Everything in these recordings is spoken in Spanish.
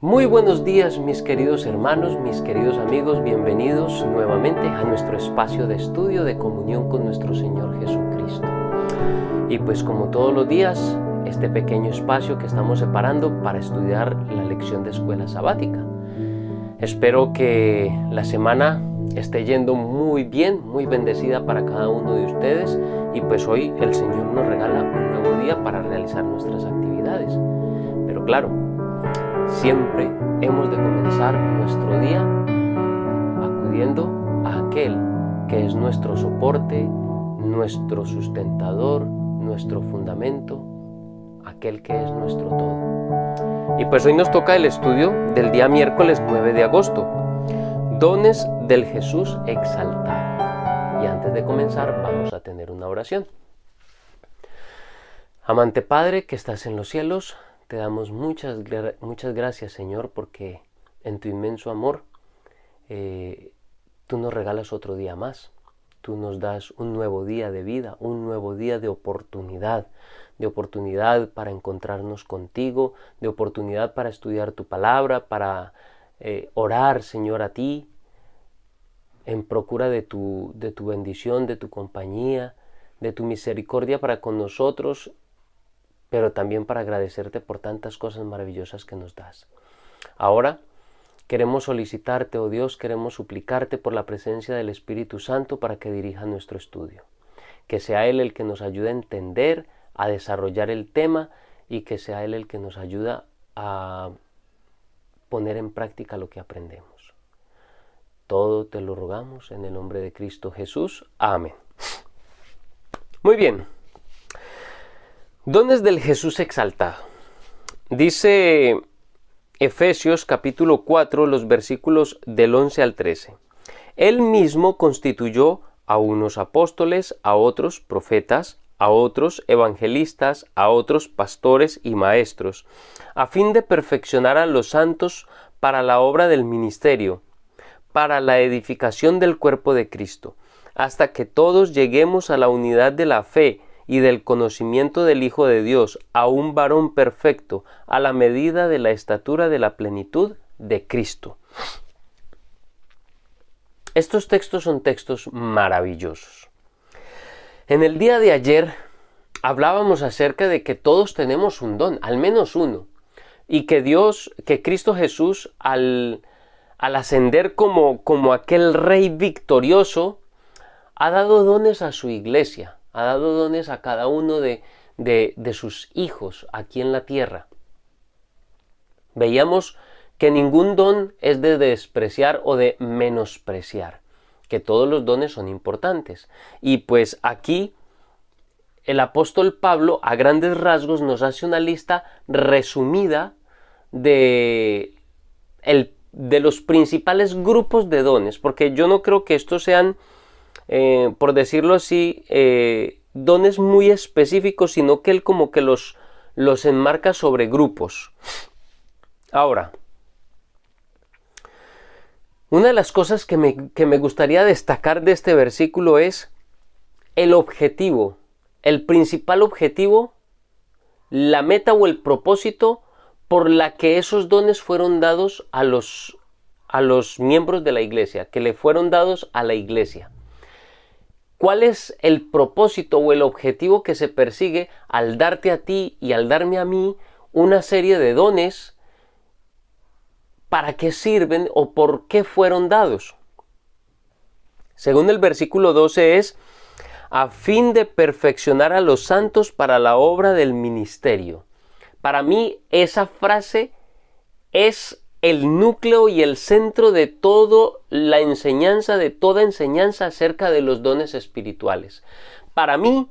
Muy buenos días, mis queridos hermanos, mis queridos amigos, bienvenidos nuevamente a nuestro espacio de estudio de comunión con nuestro Señor Jesucristo. Y pues como todos los días, este pequeño espacio que estamos separando para estudiar la lección de escuela sabática. Espero que la semana esté yendo muy bien, muy bendecida para cada uno de ustedes, y pues hoy el Señor nos regala un nuevo día para realizar nuestras actividades. Pero claro, siempre hemos de comenzar nuestro día acudiendo a aquel que es nuestro soporte, nuestro sustentador, nuestro fundamento, aquel que es nuestro todo. Y pues hoy nos toca el estudio del día miércoles 9 de agosto, dones del Jesús exaltado. Y antes de comenzar vamos a tener una oración. Amante Padre que estás en los cielos, te damos muchas gracias, Señor, porque en tu inmenso amor tú nos regalas otro día más. Tú nos das un nuevo día de vida, un nuevo día de oportunidad para encontrarnos contigo, de oportunidad para estudiar tu palabra, para orar, Señor, a ti, en procura de tu bendición, de tu compañía, de tu misericordia para con nosotros, pero también para agradecerte por tantas cosas maravillosas que nos das. Ahora queremos solicitarte, oh Dios, queremos suplicarte por la presencia del Espíritu Santo para que dirija nuestro estudio. Que sea Él el que nos ayude a entender, a desarrollar el tema, y que sea Él el que nos ayuda a poner en práctica lo que aprendemos. Todo te lo rogamos en el nombre de Cristo Jesús. Amén. Muy bien. Dones del Jesús exaltado. Dice Efesios capítulo 4, los versículos del 11 al 13. Él mismo constituyó a unos apóstoles, a otros profetas, a otros evangelistas, a otros pastores y maestros, a fin de perfeccionar a los santos para la obra del ministerio, para la edificación del cuerpo de Cristo, hasta que todos lleguemos a la unidad de la fe y del conocimiento del Hijo de Dios, a un varón perfecto, a la medida de la estatura de la plenitud de Cristo. Estos textos son textos maravillosos. En el día de ayer hablábamos acerca de que todos tenemos un don, al menos uno, y que Cristo Jesús, al ascender como aquel Rey victorioso, ha dado dones a su iglesia. Ha dado dones a cada uno de sus hijos aquí en la tierra. Veíamos que ningún don es de despreciar o de menospreciar, que todos los dones son importantes. Y pues aquí el apóstol Pablo a grandes rasgos nos hace una lista resumida de los principales grupos de dones, porque yo no creo que estos sean por decirlo así, dones muy específicos, sino que él como que los enmarca sobre grupos. Ahora, una de las cosas que me gustaría destacar de este versículo es el objetivo, el principal objetivo, la meta o el propósito por la que esos dones fueron dados a los miembros de la iglesia, que le fueron dados a la iglesia. ¿Cuál es el propósito o el objetivo que se persigue al darte a ti y al darme a mí una serie de dones? ¿Para qué sirven o por qué fueron dados? Según el versículo 12 es, a fin de perfeccionar a los santos para la obra del ministerio. Para mí esa frase es el núcleo y el centro de toda enseñanza acerca de los dones espirituales. Para mí,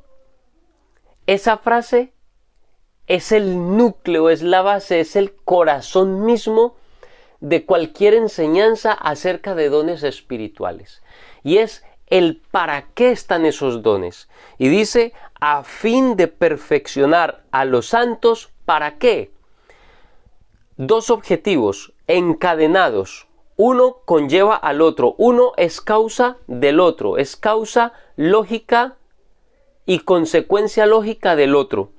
esa frase es el núcleo, es la base, es el corazón mismo de cualquier enseñanza acerca de dones espirituales. Y es el para qué están esos dones. Y dice, a fin de perfeccionar a los santos, ¿para qué? Dos objetivos encadenados. Uno conlleva al otro. Uno es causa del otro. Es causa lógica y consecuencia lógica del otro.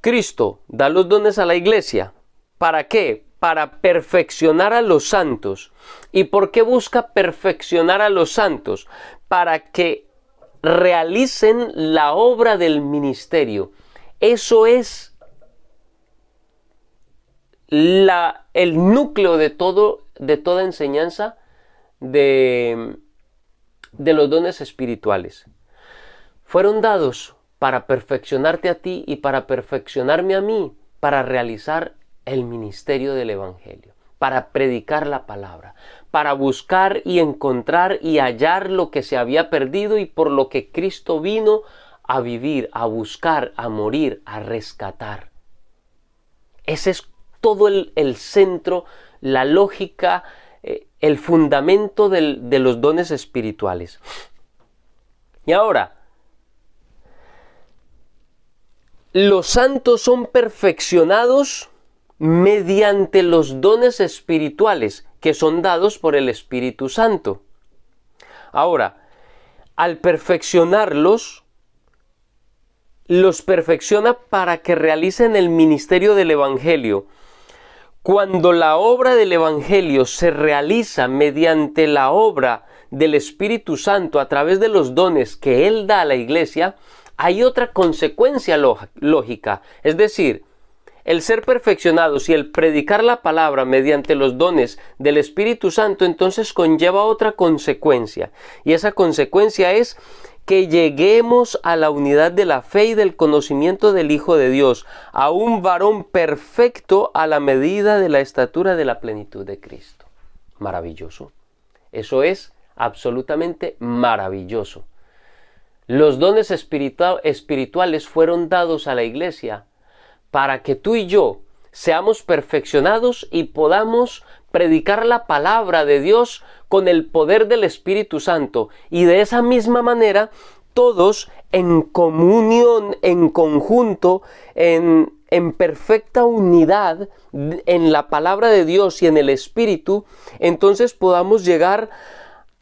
Cristo da los dones a la iglesia. ¿Para qué? Para perfeccionar a los santos. ¿Y por qué busca perfeccionar a los santos? Para que realicen la obra del ministerio. Eso es el núcleo de toda enseñanza de los dones espirituales. Fueron dados para perfeccionarte a ti y para perfeccionarme a mí, para realizar el ministerio del Evangelio, para predicar la palabra, para buscar y encontrar y hallar lo que se había perdido y por lo que Cristo vino a vivir, a buscar, a morir, a rescatar. Ese es todo el centro, la lógica, el fundamento de los dones espirituales. Y ahora, los santos son perfeccionados mediante los dones espirituales que son dados por el Espíritu Santo. Ahora, al perfeccionarlos, los perfecciona para que realicen el ministerio del Evangelio. Cuando la obra del Evangelio se realiza mediante la obra del Espíritu Santo a través de los dones que Él da a la iglesia, hay otra consecuencia lógica, es decir, el ser perfeccionados y el predicar la palabra mediante los dones del Espíritu Santo entonces conlleva otra consecuencia, y esa consecuencia es que lleguemos a la unidad de la fe y del conocimiento del Hijo de Dios, a un varón perfecto a la medida de la estatura de la plenitud de Cristo. Maravilloso. Eso es absolutamente maravilloso. Los dones espirituales fueron dados a la iglesia para que tú y yo seamos perfeccionados y podamos predicar la palabra de Dios con el poder del Espíritu Santo. Y de esa misma manera, todos en comunión, en conjunto, en perfecta unidad en la palabra de Dios y en el Espíritu, entonces podamos llegar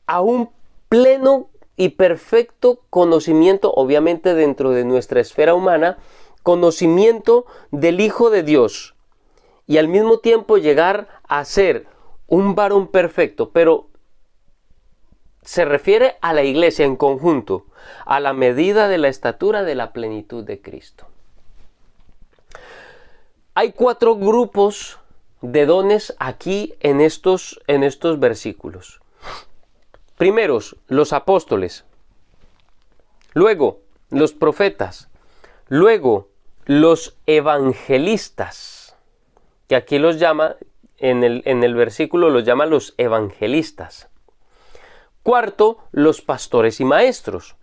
a un pleno y perfecto conocimiento, obviamente dentro de nuestra esfera humana, conocimiento del Hijo de Dios, y al mismo tiempo llegar a ser un varón perfecto, pero se refiere a la iglesia en conjunto, a la medida de la estatura de la plenitud de Cristo. Hay 4 grupos de dones aquí en estos versículos. Primeros, los apóstoles, luego los profetas, luego los evangelistas, que aquí los llama, en el versículo los llama los evangelistas. Cuarto, los pastores y maestros.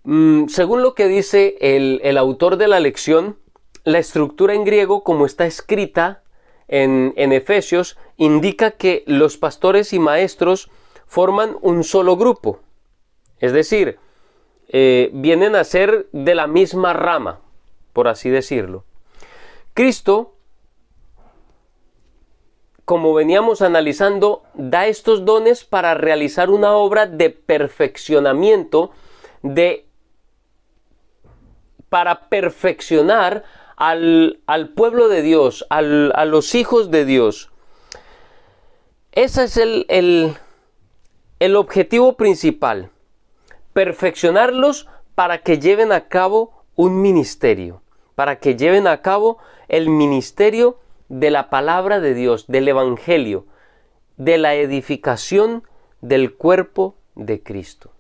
Según lo que dice el autor de la lección, la estructura en griego como está escrita en Efesios indica que los pastores y maestros forman un solo grupo, es decir, vienen a ser de la misma rama, por así decirlo. Cristo, como veníamos analizando, da estos dones para realizar una obra de perfeccionamiento, para perfeccionar al pueblo de Dios, a los hijos de Dios. Ese es el objetivo principal, perfeccionarlos para que lleven a cabo un ministerio, para que lleven a cabo el ministerio de la palabra de Dios, del Evangelio, de la edificación del cuerpo de Cristo.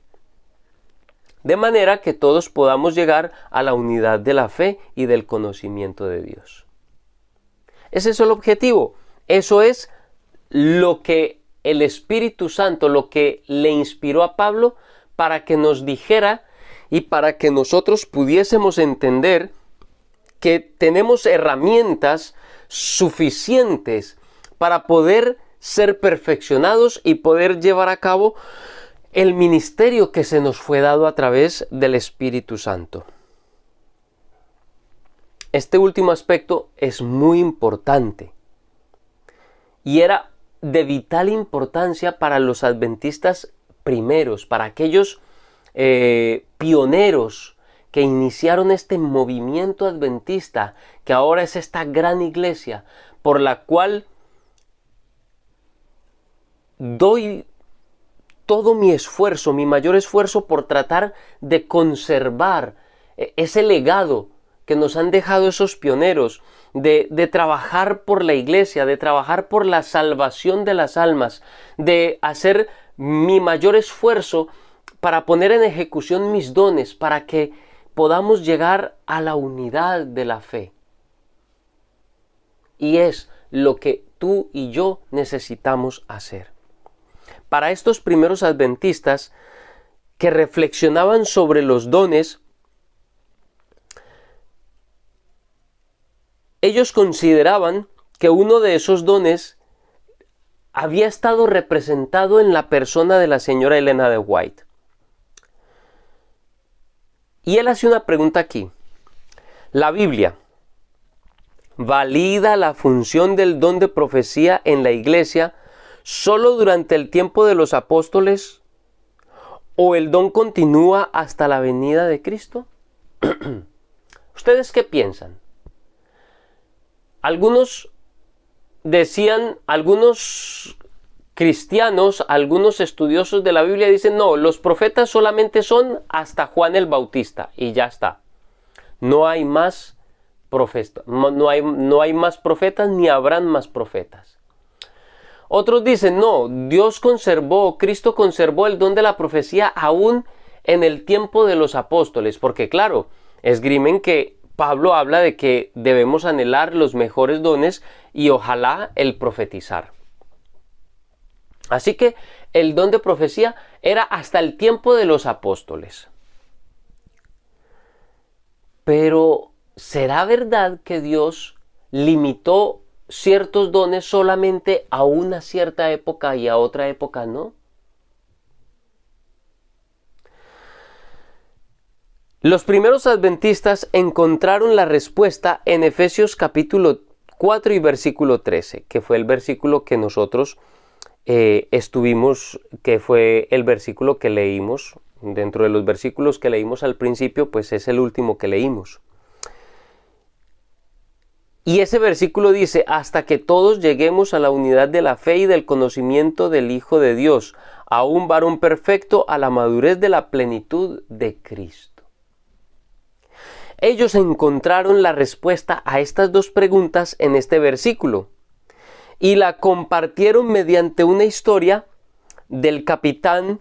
De manera que todos podamos llegar a la unidad de la fe y del conocimiento de Dios. Ese es el objetivo. Eso es lo que el Espíritu Santo, lo que le inspiró a Pablo para que nos dijera y para que nosotros pudiésemos entender que tenemos herramientas suficientes para poder ser perfeccionados y poder llevar a cabo el ministerio que se nos fue dado a través del Espíritu Santo. Este último aspecto es muy importante y era de vital importancia para los adventistas primeros, para aquellos pioneros que iniciaron este movimiento adventista, que ahora es esta gran iglesia por la cual doy todo mi esfuerzo, mi mayor esfuerzo por tratar de conservar ese legado que nos han dejado esos pioneros, de trabajar por la iglesia, de trabajar por la salvación de las almas, de hacer mi mayor esfuerzo para poner en ejecución mis dones, para que podamos llegar a la unidad de la fe. Y es lo que tú y yo necesitamos hacer. Para estos primeros adventistas que reflexionaban sobre los dones, ellos consideraban que uno de esos dones había estado representado en la persona de la señora Elena de White. Y él hace una pregunta aquí. ¿La Biblia valida la función del don de profecía en la iglesia solo durante el tiempo de los apóstoles o el don continúa hasta la venida de Cristo? ¿Ustedes qué piensan? Algunos cristianos, algunos estudiosos de la Biblia dicen, no, los profetas solamente son hasta Juan el Bautista y ya está. No hay más profetas, no hay más profetas ni habrán más profetas. Otros dicen, no, Cristo conservó el don de la profecía aún en el tiempo de los apóstoles, porque claro, esgrimen que Pablo habla de que debemos anhelar los mejores dones y ojalá el profetizar. Así que el don de profecía era hasta el tiempo de los apóstoles. Pero ¿será verdad que Dios limitó ciertos dones solamente a una cierta época y a otra época no? Los primeros adventistas encontraron la respuesta en Efesios capítulo 4 y versículo 13, que fue el versículo que nosotros que fue el versículo que leímos. Dentro de los versículos que leímos al principio, pues es el último que leímos. Y ese versículo dice, hasta que todos lleguemos a la unidad de la fe y del conocimiento del Hijo de Dios, a un varón perfecto, a la madurez de la plenitud de Cristo. Ellos encontraron la respuesta a estas dos preguntas en este versículo y la compartieron mediante una historia del capitán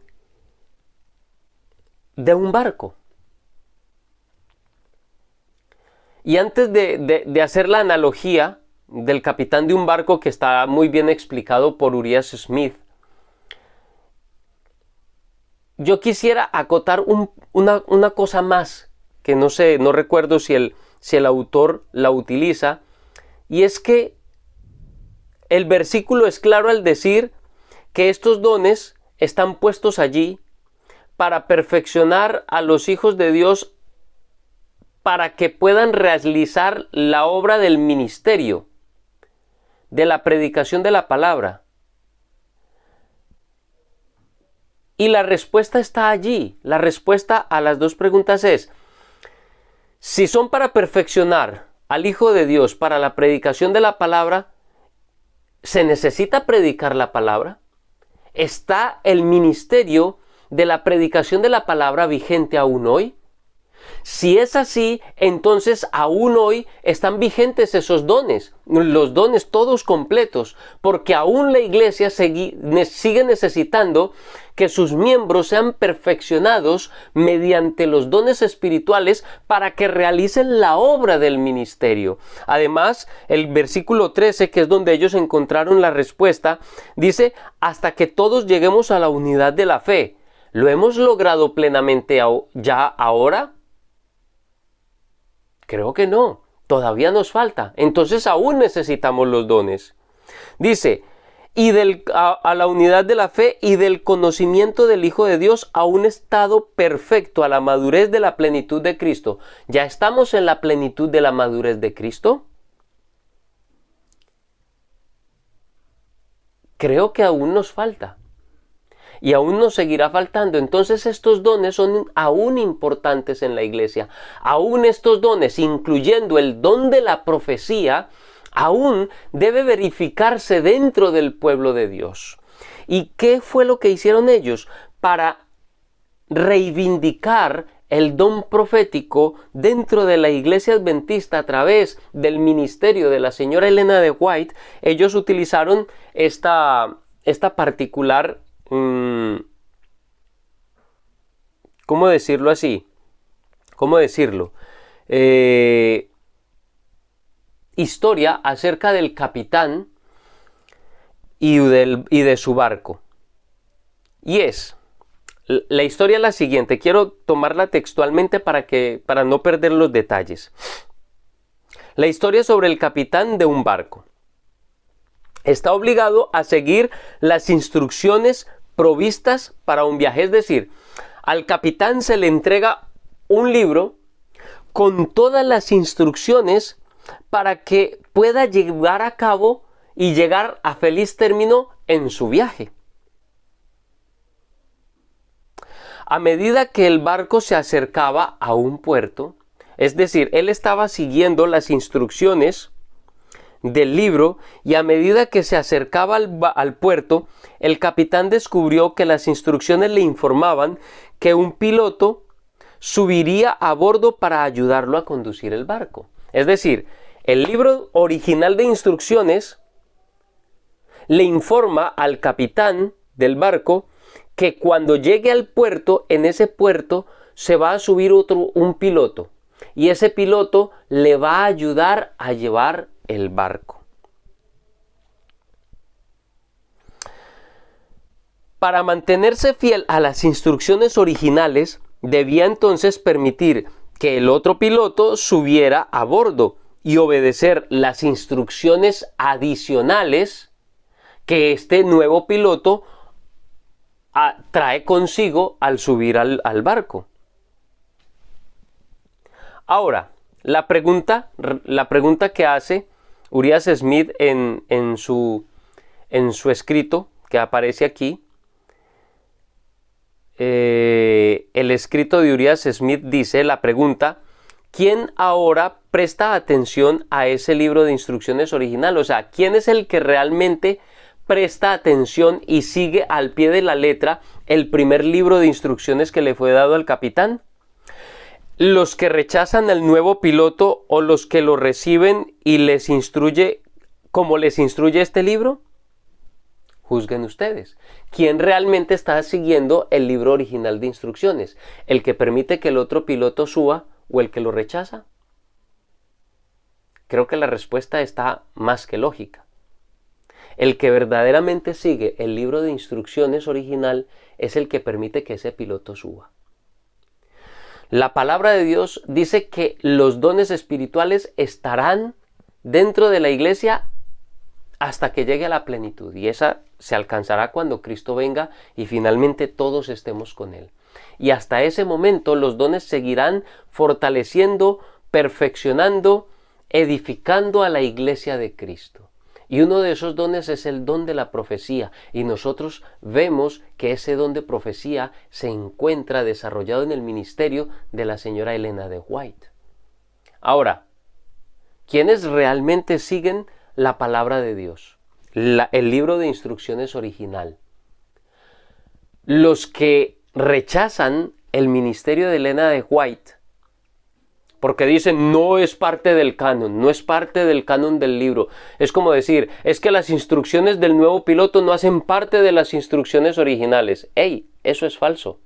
de un barco. Y antes de hacer la analogía del capitán de un barco, que está muy bien explicado por Urias Smith, yo quisiera acotar una cosa más que no recuerdo si el autor la utiliza, y es que el versículo es claro al decir que estos dones están puestos allí para perfeccionar a los hijos de Dios para que puedan realizar la obra del ministerio, de la predicación de la palabra. Y la respuesta está allí. La respuesta a las dos preguntas es, si son para perfeccionar al Hijo de Dios para la predicación de la palabra, ¿se necesita predicar la palabra? ¿Está el ministerio de la predicación de la palabra vigente aún hoy? Si es así, entonces aún hoy están vigentes esos dones, los dones todos completos, porque aún la iglesia sigue necesitando que sus miembros sean perfeccionados mediante los dones espirituales para que realicen la obra del ministerio. Además, el versículo 13, que es donde ellos encontraron la respuesta, dice, hasta que todos lleguemos a la unidad de la fe. ¿Lo hemos logrado plenamente ya ahora? Creo que no, todavía nos falta. Entonces aún necesitamos los dones. Dice, y a la unidad de la fe y del conocimiento del Hijo de Dios a un estado perfecto, a la madurez de la plenitud de Cristo. ¿Ya estamos en la plenitud de la madurez de Cristo? Creo que aún nos falta. y aún nos seguirá faltando. Entonces estos dones son aún importantes en la iglesia. Aún estos dones, incluyendo el don de la profecía, aún debe verificarse dentro del pueblo de Dios. ¿Y qué fue lo que hicieron ellos? Para reivindicar el don profético dentro de la iglesia adventista a través del ministerio de la señora Elena de White, ellos utilizaron esta particular, ¿cómo decirlo así? ¿Cómo decirlo? Historia acerca del capitán y de su barco. Y la historia es la siguiente, quiero tomarla textualmente para no perder los detalles. La historia es sobre el capitán de un barco. Está obligado a seguir las instrucciones provistas para un viaje, es decir, al capitán se le entrega un libro con todas las instrucciones para que pueda llevar a cabo y llegar a feliz término en su viaje. A medida que el barco se acercaba a un puerto, es decir, él estaba siguiendo las instrucciones del libro, y a medida que se acercaba al puerto, el capitán descubrió que las instrucciones le informaban que un piloto subiría a bordo para ayudarlo a conducir el barco. Es decir, el libro original de instrucciones le informa al capitán del barco que cuando llegue al puerto, en ese puerto se va a subir un piloto, y ese piloto le va a ayudar a llevar el barco. Para mantenerse fiel a las instrucciones originales, debía entonces permitir que el otro piloto subiera a bordo y obedecer las instrucciones adicionales que este nuevo piloto trae consigo al subir al barco. Ahora, la pregunta que hace Urias Smith en su escrito que aparece aquí, el escrito de Urias Smith dice, la pregunta: ¿quién ahora presta atención a ese libro de instrucciones original? O sea, ¿quién es el que realmente presta atención y sigue al pie de la letra el primer libro de instrucciones que le fue dado al capitán? ¿Los que rechazan al nuevo piloto o los que lo reciben y les instruye como les instruye este libro? Juzguen ustedes. ¿Quién realmente está siguiendo el libro original de instrucciones? ¿El que permite que el otro piloto suba o el que lo rechaza? Creo que la respuesta está más que lógica. El que verdaderamente sigue el libro de instrucciones original es el que permite que ese piloto suba. La palabra de Dios dice que los dones espirituales estarán dentro de la iglesia hasta que llegue a la plenitud, y esa se alcanzará cuando Cristo venga y finalmente todos estemos con Él. Y hasta ese momento los dones seguirán fortaleciendo, perfeccionando, edificando a la iglesia de Cristo. Y uno de esos dones es el don de la profecía, y nosotros vemos que ese don de profecía se encuentra desarrollado en el ministerio de la señora Elena de White. Ahora, ¿quiénes realmente siguen la palabra de Dios? El libro de instrucciones original. Los que rechazan el ministerio de Elena de White, porque dicen no es parte del canon, no es parte del canon del libro. Es como decir, es que las instrucciones del nuevo piloto no hacen parte de las instrucciones originales. ¡Ey! Eso es falso.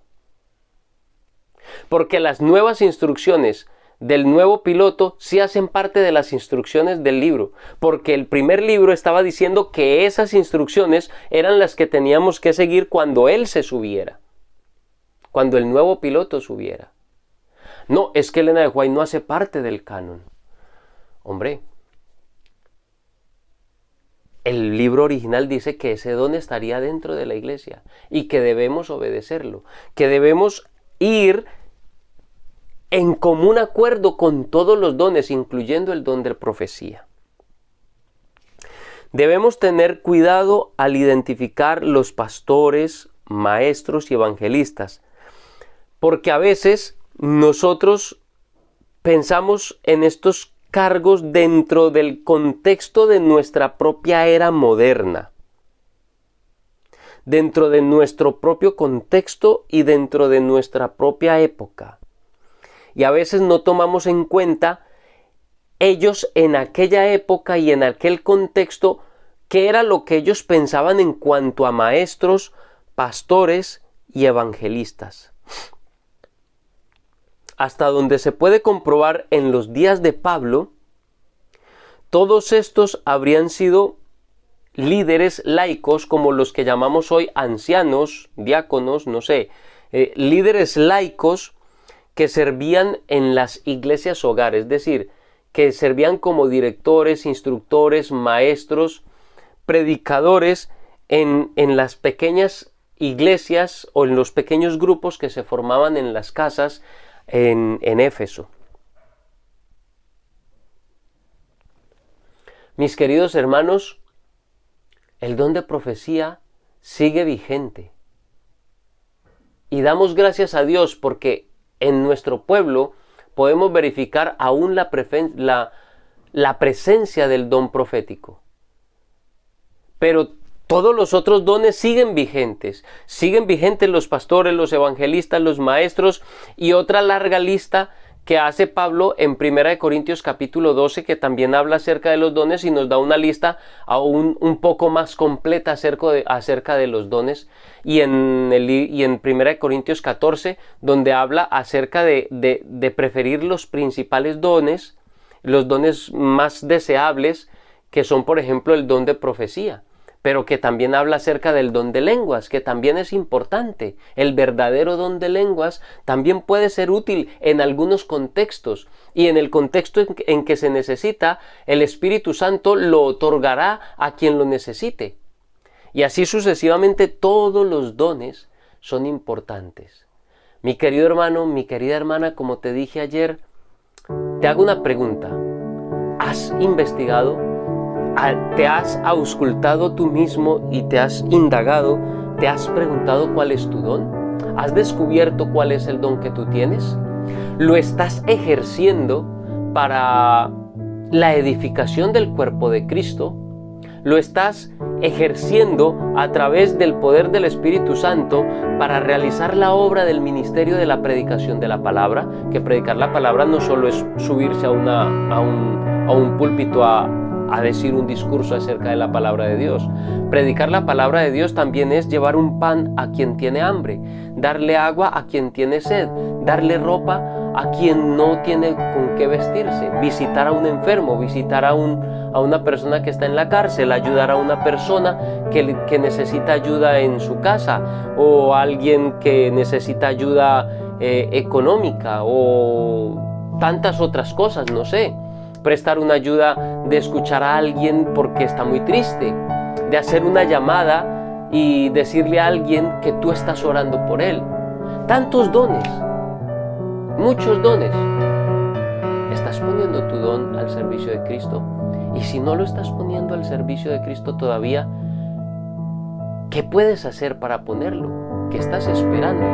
Porque las nuevas instrucciones del nuevo piloto sí hacen parte de las instrucciones del libro. Porque el primer libro estaba diciendo que esas instrucciones eran las que teníamos que seguir cuando él se subiera. Cuando el nuevo piloto subiera. No, es que Elena de White no hace parte del canon. Hombre, el libro original dice que ese don estaría dentro de la iglesia y que debemos obedecerlo, que debemos ir en común acuerdo con todos los dones, incluyendo el don de profecía. Debemos tener cuidado al identificar los pastores, maestros y evangelistas. Porque a veces nosotros pensamos en estos cargos dentro del contexto de nuestra propia era moderna, dentro de nuestro propio contexto y dentro de nuestra propia época. Y a veces no tomamos en cuenta ellos en aquella época y en aquel contexto, qué era lo que ellos pensaban en cuanto a maestros, pastores y evangelistas. Hasta donde se puede comprobar en los días de Pablo, todos estos habrían sido líderes laicos, como los que llamamos hoy ancianos, diáconos, no sé, líderes laicos que servían en las iglesias hogares, es decir, que servían como directores, instructores, maestros, predicadores en las pequeñas iglesias o en los pequeños grupos que se formaban en las casas en Éfeso. Mis queridos hermanos, el don de profecía sigue vigente. Y damos gracias a Dios porque en nuestro pueblo podemos verificar aún la presencia del don profético. Pero todos los otros dones siguen vigentes los pastores, los evangelistas, los maestros y otra larga lista que hace Pablo en 1 Corintios capítulo 12, que también habla acerca de los dones y nos da una lista aún un poco más completa acerca de los dones, y en 1 Corintios 14, donde habla acerca de preferir los principales dones, los dones más deseables, que son por ejemplo el don de profecía, pero que también habla acerca del don de lenguas, que también es importante. El verdadero don de lenguas también puede ser útil en algunos contextos, y en el contexto en que se necesita, el Espíritu Santo lo otorgará a quien lo necesite. Y así sucesivamente todos los dones son importantes. Mi querido hermano, mi querida hermana, como te dije ayer, te hago una pregunta. ¿Has investigado? ¿Te has auscultado tú mismo y te has indagado? ¿Te has preguntado cuál es tu don? ¿Has descubierto cuál es el don que tú tienes? ¿Lo estás ejerciendo para la edificación del cuerpo de Cristo? ¿Lo estás ejerciendo a través del poder del Espíritu Santo para realizar la obra del ministerio de la predicación de la palabra? Que predicar la palabra no solo es subirse a un púlpito a decir un discurso acerca de la palabra de Dios. Predicar la palabra de Dios también es llevar un pan a quien tiene hambre, darle agua a quien tiene sed, darle ropa a quien no tiene con qué vestirse, visitar a un enfermo, visitar a una persona que está en la cárcel, ayudar a una persona que necesita ayuda en su casa, o alguien que necesita ayuda económica, o tantas otras cosas, no sé. Prestar una ayuda de escuchar a alguien porque está muy triste, de hacer una llamada y decirle a alguien que tú estás orando por él. Tantos dones, muchos dones. ¿Estás poniendo tu don al servicio de Cristo? Y si no lo estás poniendo al servicio de Cristo todavía, ¿qué puedes hacer para ponerlo? ¿Qué estás esperando?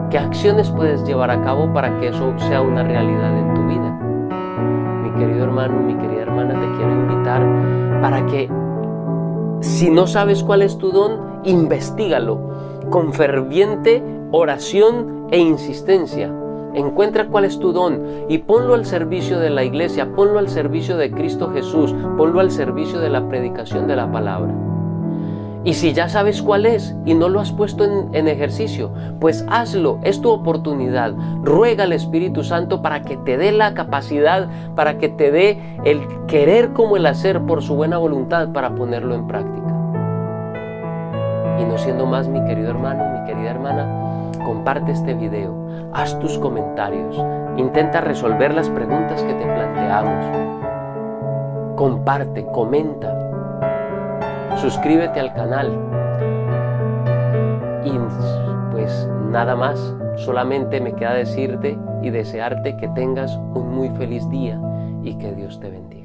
¿Qué acciones puedes llevar a cabo para que eso sea una realidad en tu vida? Mi querido hermano, mi querida hermana, te quiero invitar para que, si no sabes cuál es tu don, investígalo con ferviente oración e insistencia. Encuentra cuál es tu don y ponlo al servicio de la iglesia, ponlo al servicio de Cristo Jesús, ponlo al servicio de la predicación de la palabra. Y si ya sabes cuál es y no lo has puesto en ejercicio, pues hazlo, es tu oportunidad. Ruega al Espíritu Santo para que te dé la capacidad, para que te dé el querer como el hacer por su buena voluntad para ponerlo en práctica. Y no siendo más, mi querido hermano, mi querida hermana, comparte este video, haz tus comentarios, intenta resolver las preguntas que te planteamos. Comparte, comenta. Suscríbete al canal y pues nada más, solamente me queda decirte y desearte que tengas un muy feliz día y que Dios te bendiga.